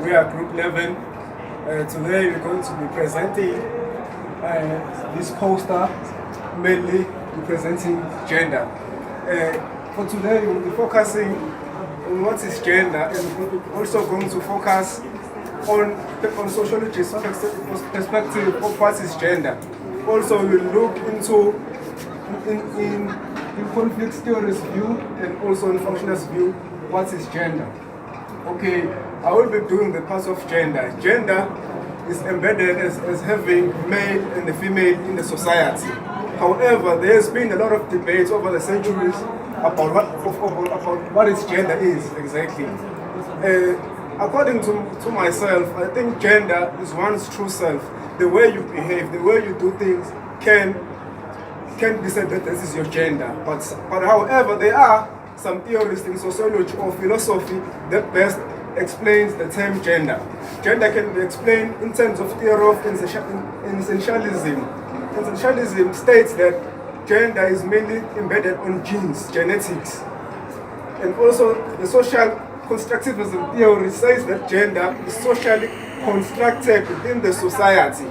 We are Group 11. Today we're going to be presenting this poster, mainly representing gender. For today we'll be focusing on what is gender, and we're also going to focus on sociology's perspective of what is gender. Also we'll look into in conflict theory's view and also in functionalist view what is gender. Okay, I will be doing the part of gender. Gender is embedded as having male and the female in the society. However, there has been a lot of debates over the centuries about what is gender is exactly. According to myself, I think gender is one's true self. The way you behave, the way you do things can be said that this is your gender. But however, there are some theorists in sociology or philosophy that best explains the term gender. Gender can be explained in terms of theory of essentialism. Essentialism states that gender is mainly embedded on genes, genetics. And also the social constructivism theory says that gender is socially constructed within the society.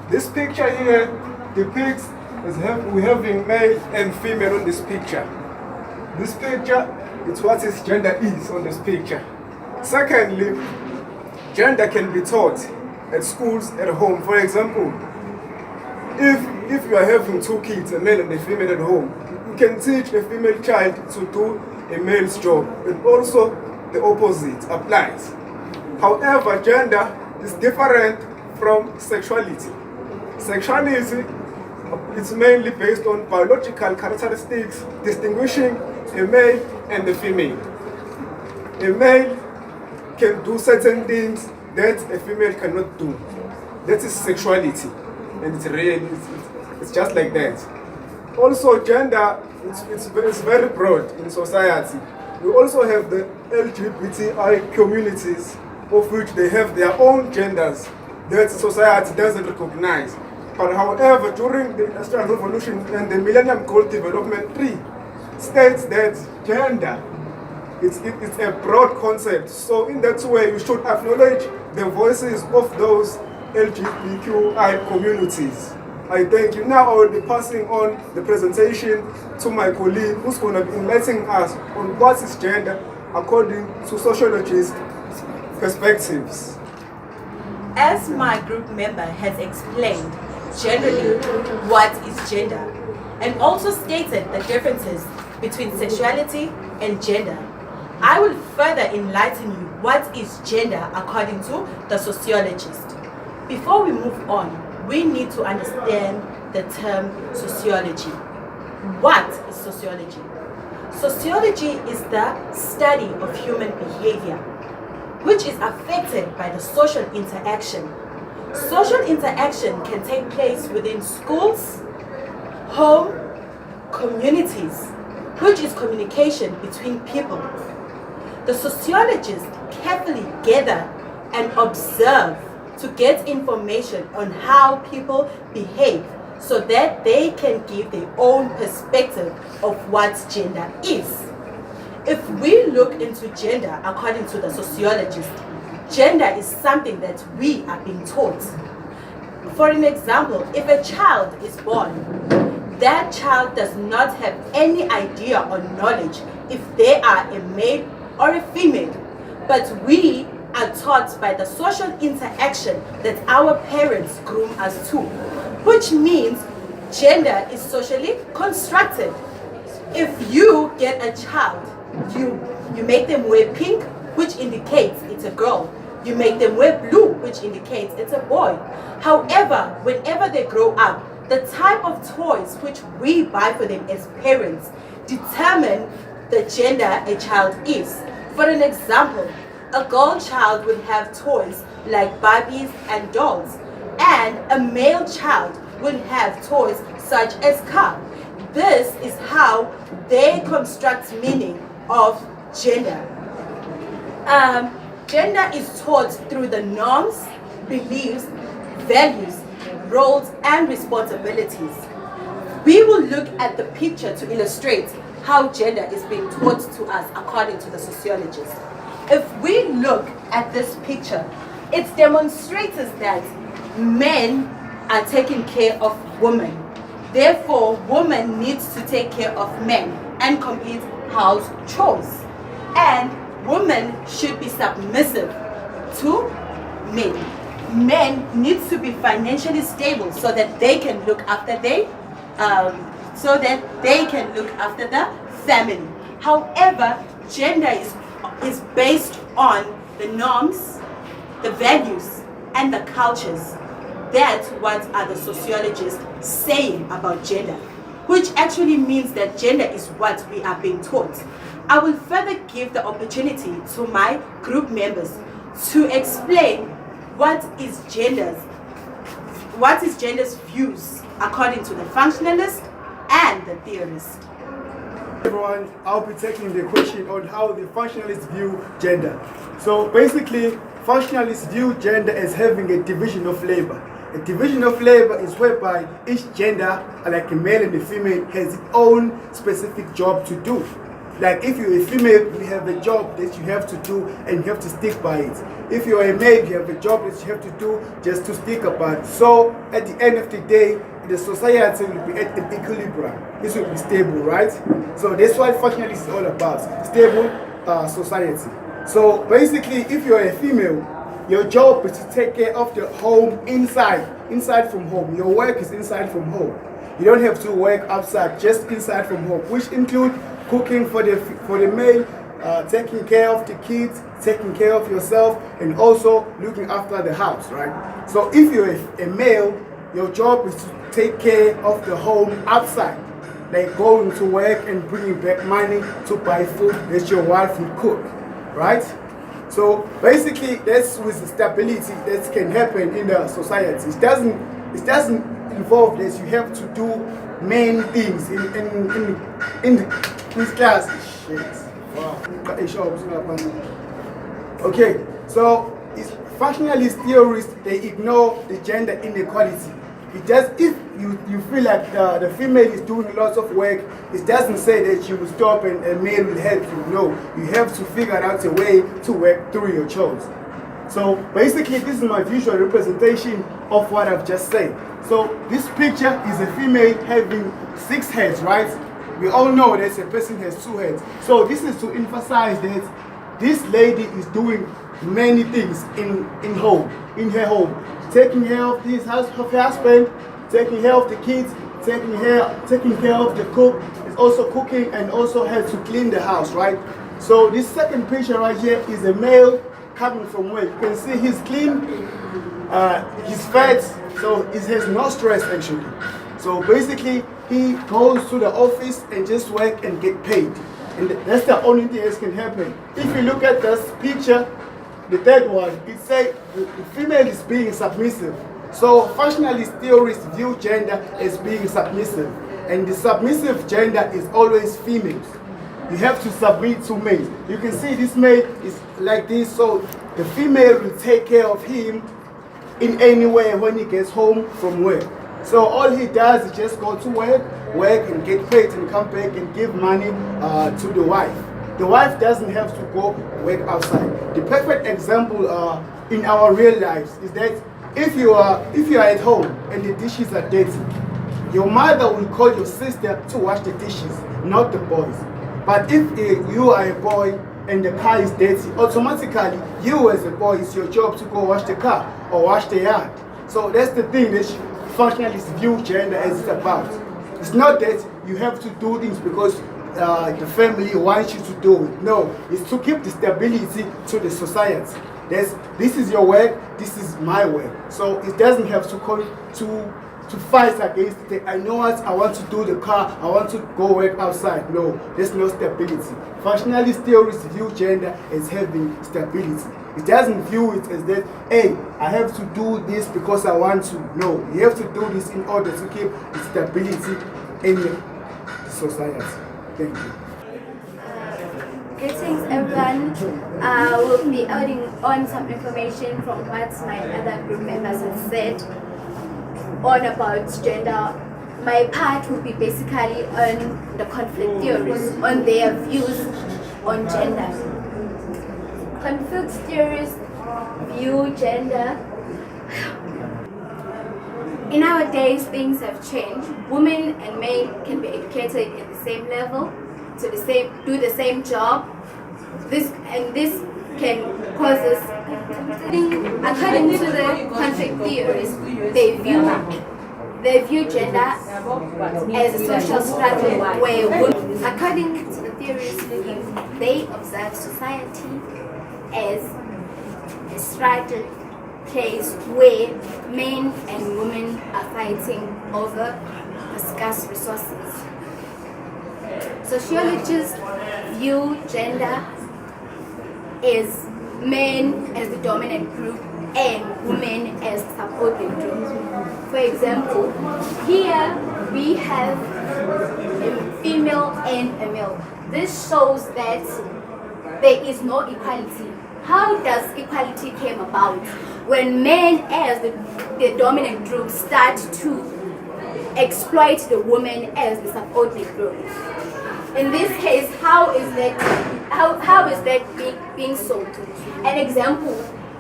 This picture here depicts we're having male and female on this picture. This picture is what is gender is on this picture. Secondly, gender can be taught at schools, at home. For example, if you are having two kids, a male and a female at home, you can teach a female child to do a male's job, and also the opposite applies. However, gender is different from sexuality. Sexuality is mainly based on biological characteristics distinguishing a male and a female. A male can do certain things that a female cannot do. That is sexuality, and it's real. It's just like that. Also, gender it's very broad in society. We also have the LGBTI communities, of which they have their own genders that society doesn't recognize. But however, during the Industrial Revolution and the Millennium Goal Development 3 states that gender it's a broad concept. So in that way, we should acknowledge the voices of those LGBTQI communities. I thank you. Now I will be passing on the presentation to my colleague who's going to be enlightening us on what is gender according to sociologists' perspectives. As my group member has explained generally what is gender and also stated the differences between sexuality and gender, I will further enlighten you what is gender according to the sociologist. Before we move on, we need to understand the term sociology. What is sociology? Sociology is the study of human behavior, which is affected by the social interaction. Social interaction can take place within schools, home, communities, which is communication between people. The sociologists carefully gather and observe to get information on how people behave so that they can give their own perspective of what gender is. If we look into gender according to the sociologist, gender is something that we are being taught. For an example, if a child is born, that child does not have any idea or knowledge if they are a male or a female, but we are taught by the social interaction that our parents groom us to, which means gender is socially constructed. If you get a child, you make them wear pink, which indicates it's a girl. You make them wear blue, which indicates it's a boy. However, whenever they grow up, the type of toys which we buy for them as parents determine the gender a child is. For an example, a girl child will have toys like Barbies and dolls, and a male child will have toys such as car. This is how they construct meaning of gender. Gender is taught through the norms, beliefs, values, roles, and responsibilities. We will look at the picture to illustrate how gender is being taught to us according to the sociologist. if we look at this picture, it demonstrates that men are taking care of women. Therefore, woman needs to take care of men and complete house chores. And women should be submissive to men. Men need to be financially stable so that they can look after the family. However, gender is based on the norms, the values, and the cultures. That's what are the sociologists saying about gender, which actually means that gender is what we are being taught. I will further give the opportunity to my group members to explain what is gender's views according to the functionalist and the theorist. Everyone, I'll be taking the question on how the functionalists view gender. So basically, functionalists view gender as having a division of labor. A division of labor is whereby each gender, like a male and a female, has its own specific job to do. Like if you're a female, you have a job that you have to do and you have to stick by it. If you're a male, you have a job that you have to do just to stick about it. So at the end of the day, the society will be at an equilibrium. This will be stable, right? So that's what functionalist is all about, stable society. So basically, if you're a female, your job is to take care of the home inside from home. Your work is inside from home. You don't have to work outside, just inside from home, which include cooking for the male, taking care of the kids, taking care of yourself, and also looking after the house, right? So if you're a male, your job is to take care of the home outside, like going to work and bringing back money to buy food that your wife will cook, right? So basically, that's with the stability that can happen in the society. It doesn't involve that you have to do many things in this class. Shit. Wow. Okay, so functionalist theorists, they ignore the gender inequality. It just, if you feel like the female is doing lots of work, it doesn't say that you will stop and a male will help you. No, you have to figure out a way to work through your chores. So basically, this is my visual representation of what I've just said. So this picture is a female having 6 heads, right? We all know that a person has 2 heads. So this is to emphasize that this lady is doing many things in her home. Taking care of her husband, taking care of the kids, taking care of the cook, is also cooking and also has to clean the house, right? So this second picture right here is a male coming from work. You can see he's clean, he's fat, so he has no stress actually. So basically, he goes to the office and just work and get paid. And that's the only thing that can happen. If you look at this picture, the third one, it says the female is being submissive. So functionalist theorists view gender as being submissive. And the submissive gender is always females. You have to submit to males. You can see this male is like this, so the female will take care of him in any way when he gets home from work. So all he does is just go to work and get paid and come back and give money to the wife. The wife doesn't have to go work outside. The perfect example in our real lives is that if you are at home and the dishes are dirty, your mother will call your sister to wash the dishes, not the boys. But if you are a boy and the car is dirty, automatically you as a boy, it's your job to go wash the car or wash the yard. So that's the thing that functionalists view gender as it's about. It's not that you have to do things because the family wants you to do it. No, it's to keep the stability to the society. This is your work, this is my work. So it doesn't have to fight against it. I know what I want to do the car, I want to go work outside. No, there's no stability. Functionalist theorists view gender as having stability. It doesn't view it as that, hey, I have to do this because I want to. No, you have to do this in order to keep the stability in the society. Thank you. Greetings everyone. We'll be adding on some information from what my other group members have said on about gender. My part will be basically on the conflict theories, on their views on gender. conflict theorists view gender. In our days, things have changed. Women and men can be educated at the same level, do the same job. This can cause us. According to the conflict theorists, they view gender as a social struggle where women, according to the theorists, they observe society as a struggle place where men and women are fighting over scarce resources. Sociologists view gender as men as the dominant group and women as subordinate group. For example, here we have a female and a male. This shows that there is no equality. How does equality came about? When men as the dominant group start to exploit the woman as the subordinate group. In this case, how is that being so? An example,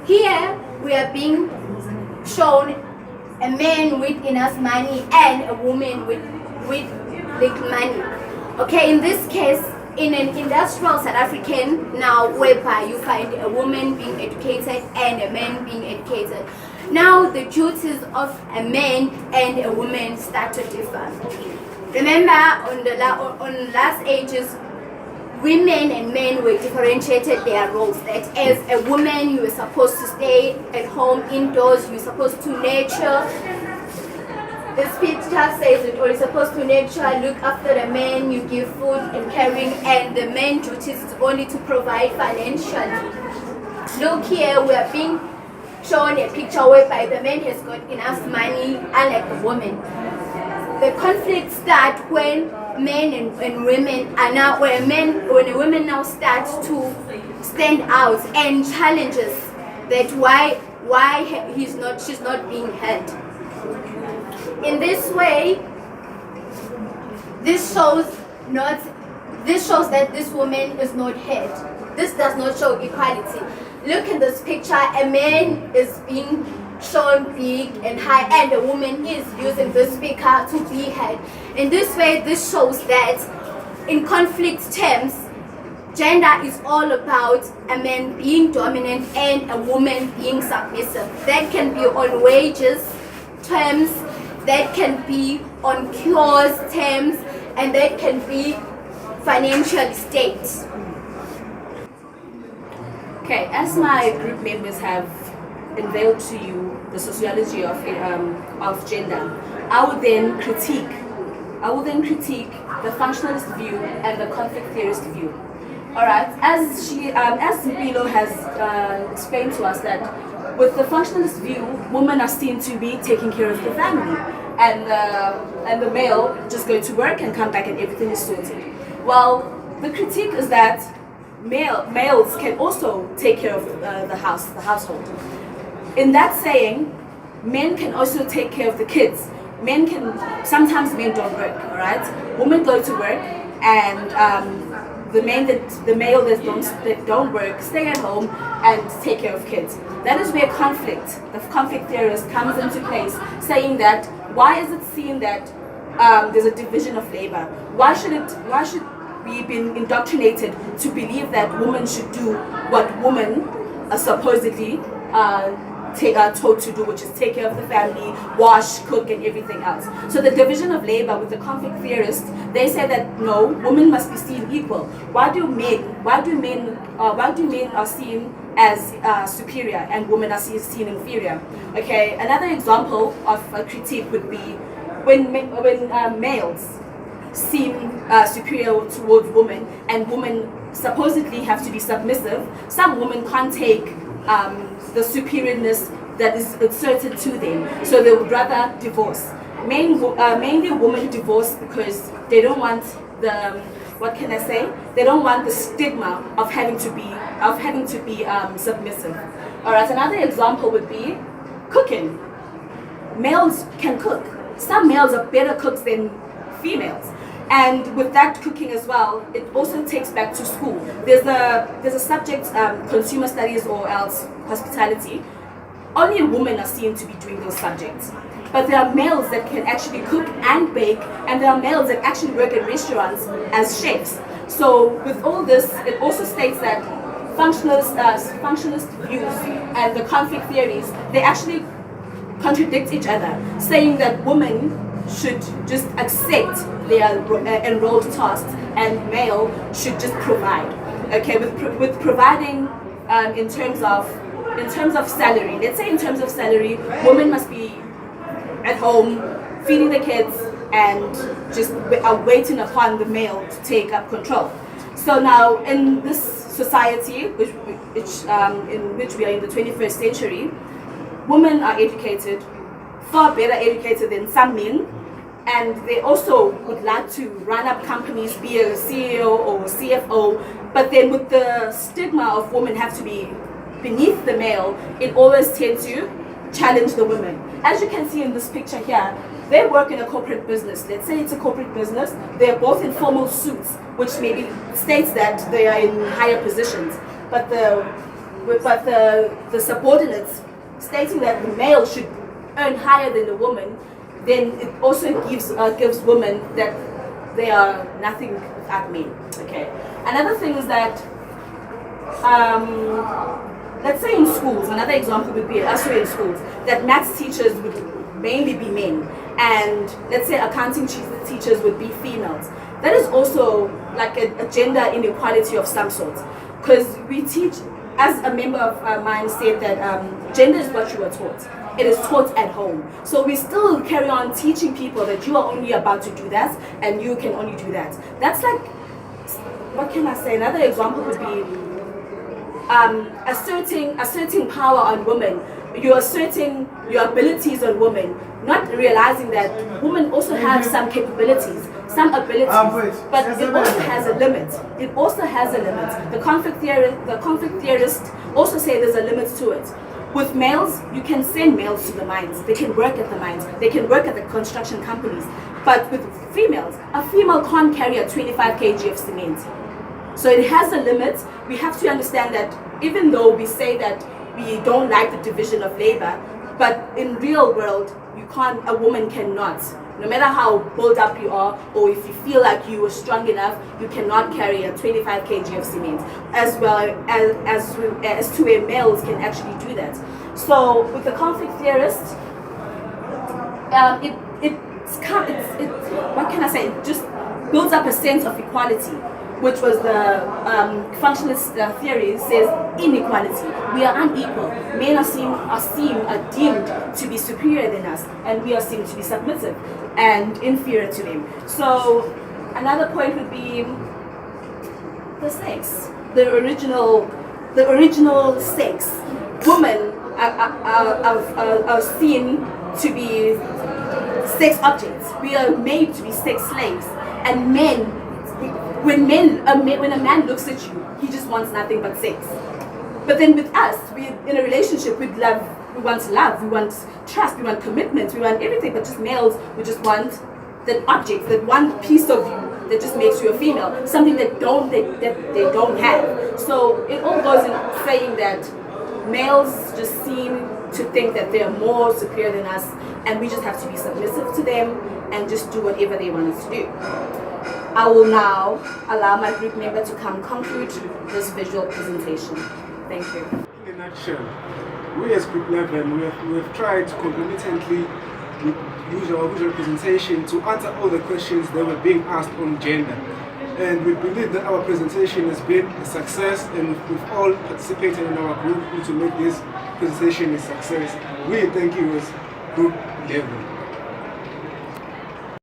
here we are being shown a man with enough money and a woman with little money. Okay, in this case, in an industrial South African now whereby you find a woman being educated and a man being educated, now the duties of a man and a woman start to differ. Remember, on last ages, women and men were differentiated their roles. That as a woman, you were supposed to stay at home indoors, you were supposed to nurture. The speech says it, or you're supposed to nurture, look after the man, you give food and caring, and the man's duties is only to provide financially. Look here, we are being shown a picture whereby the man has got enough money, unlike the woman. The conflict starts when men and women are now, when a woman now starts to stand out and challenges that why she's not being heard. In this way, this shows that this woman is not heard. This does not show equality. Look in this picture, a man is being shown big and high, and a woman is using the speaker to be heard. In this way, this shows that in conflict terms, gender is all about a man being dominant and a woman being submissive. That can be on wages terms, that can be on cures terms, and that can be financial state. Okay, as my group members have unveiled to you the sociology of gender, I will then critique the functionalist view and the conflict theorist view. All right, as Mpilo has explained to us that with the functionalist view, women are seen to be taking care of the family, and the male just going to work and come back and everything is sorted. Well, the critique is that males can also take care of the household. In that saying, men can also take care of the kids. Sometimes men don't work, all right? Women go to work, and the male that don't work stay at home and take care of kids. That is where the conflict theorist comes into place, saying that why is it seen that there's a division of labor? Why should we be indoctrinated to believe that women should do what women are supposedly told to do, which is take care of the family, wash, cook, and everything else. So the division of labor with the conflict theorists, they say that no, women must be seen equal. Why do men are seen as superior and women are seen inferior? Okay, another example of a critique would be when males seem superior towards women, and women supposedly have to be submissive. Some women can't take the superiorness that is inserted to them, so they would rather divorce. Mainly women divorce because they don't want they don't want the stigma of having to be submissive. All right, another example would be cooking. Males can cook. Some males are better cooks than females, And with that cooking as well, it also takes back to school. There's a subject, consumer studies or else hospitality. Only women are seen to be doing those subjects. But there are males that can actually cook and bake, and there are males that actually work in restaurants as chefs. So with all this, it also states that functionalist views and the conflict theories, they actually contradict each other, saying that women should just accept their enrolled tasks and male should just provide. Okay, with providing in terms of salary. Let's say in terms of salary, women must be at home feeding the kids and just are waiting upon the male to take up control. So now in this society, in which we are in the 21st century, women are educated, far better educated than some men, and they also would like to run up companies, be a CEO or CFO, but then with the stigma of women have to be beneath the male, it always tends to challenge the women. As you can see in this picture here, they work in a corporate business. Let's say it's a corporate business. They're both in formal suits, which maybe states that they are in higher positions. But the subordinates stating that the male should earn higher than the woman, then it also gives women that they are nothing without men. Okay. Another thing is that let's say in schools, another example would be also in schools, that maths teachers would mainly be men, and let's say accounting teachers would be females. That is also like a gender inequality of some sort, because we teach, as a member of mine said, that gender is what you are taught. It is taught at home. So we still carry on teaching people that you are only about to do that and you can only do that. That's like, what can I say? Another example would be asserting power on women. You're asserting your abilities on women, not realizing that women also have some capabilities, some abilities, but it also has a limit. It also has a limit. The conflict theorists also say there's a limit to it. With males, you can send males to the mines. They can work at the mines. They can work at the construction companies. But with females, a female can't carry a 25 kg of cement. So it has a limit. We have to understand that even though we say that we don't like the division of labor, but in real world, a woman cannot. No matter how built up you are, or if you feel like you are strong enough, you cannot carry a 25 kg of cement, as well as to where males can actually do that. So with the conflict theorists, what can I say? It just builds up a sense of equality, which was the functionalist theory says inequality. We are unequal. Men are deemed to be superior than us, and we are seen to be submissive and inferior to them. So another point would be the sex, the original sex. Women are seen to be sex objects. We are made to be sex slaves, and men. When a man looks at you, he just wants nothing but sex. But then with us, we in a relationship with love, we want trust, we want commitment, we want everything. But just males, we just want that object, that one piece of you that just makes you a female, something that they don't have. So it all goes in saying that males just seem to think that they're more superior than us, and we just have to be submissive to them and just do whatever they want us to do. I will now allow my group member to come conclude this visual presentation. Thank you. In a nutshell, we as Group 11, we have tried to competently use our visual presentation to answer all the questions that were being asked on gender. And we believe that our presentation has been a success, and we've all participated in our group to make this presentation a success. We thank you as Group 11.